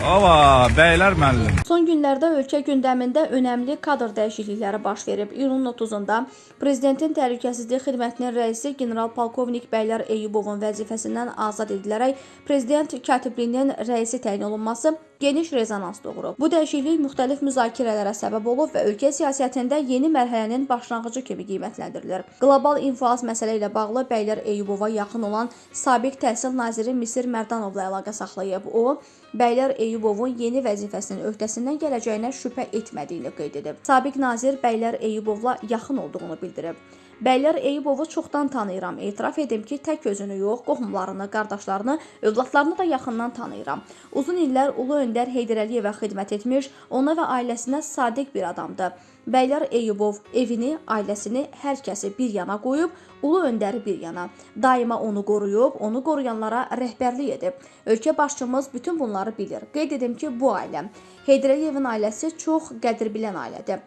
Ava, bəylər müəllim. Son günlərdə ölkə gündəmində önəmli kadr dəyişiklikləri baş verib. İyunun 30-da Prezidentin Təhlükəsizlik Xidmətinin rəisi general-polkovnik Bəylər Eyyubovun vəzifəsindən azad edilərək Prezident katibliyinin rəisi təyin olunması geniş rezonans doğurub. Bu dəyişiklik müxtəlif müzakirələrə səbəb olub və ölkə siyasətində yeni mərhələnin başlanğıcı kimi qiymətləndirilir. Qlobal influans məsələ ilə bağlı Bəylər Eyyubova yaxın olan sabiq təhsil naziri Misir Mərdanovla əlaqə saxlayıb. O, Bəylər Eyyubovun yeni vəzifəsinin öhdəsindən gələcəyinə şübhə etmədiyini qeyd edib. Sabiq nazir Bəylər Eyyubovla yaxın olduğunu bildirib. Bəylər Eyyubovu çoxdan tanıyıram. Etiraf edim ki, tək özünü yox, qohumlarını, qardaşlarını, övladlarını da yaxından tanıyıram. Uzun illər Ulu Öndər Heydər Əliyevə xidmət etmiş, ona və ailəsinə sadiq bir adamdır. Bəylər Eyyubov evini, ailəsini, hər kəsi bir yana qoyub, Ulu Öndəri bir yana. Daima onu qoruyub, onu qoruyanlara rəhbərlik edib. Ölkə başçımız bütün bunları bilir. Qeyd edim ki, bu ailə, Heydər Əliyevin ailəsi çox qədrbilən ailədir.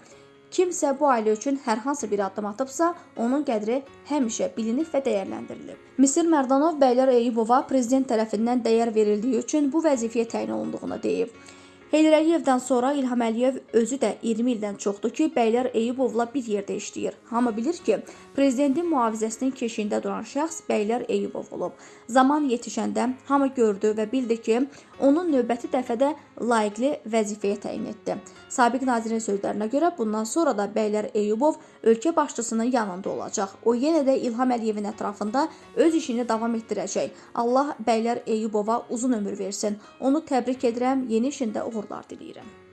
Kimsə bu ailə üçün hər hansı bir addım atıbsa, onun qədri həmişə bilinib və dəyərləndirilib. Misir Mərdanov Bəylər Eyyubova prezident tərəfindən dəyər verildiyi üçün bu vəzifəyə təyin olunduğunu deyib. Heydər Əliyevdən sonra İlham Əliyev özü də 20 ildən çoxdur ki, Bəylər Eyyubovla bir yerdə işləyir. Hamı bilir ki, prezidentin mühafizəsinin keşiyində duran şəxs Bəylər Eyyubov olub. Zaman yetişəndə hamı gördü və bildi ki, onun növbəti dəfədə layiqli vəzifəyə təyin etdi. Sabiq nazirin sözlərinə görə bundan sonra da Bəylər Eyyubov ölkə başçısının yanında olacaq. O yenə də İlham Əliyevin ətrafında öz işini davam etdirəcək. Allah Bəylər Eyyubova uzun ömür versin. Onu təbrik edirəm, yeni işində uğurlar diləyirəm.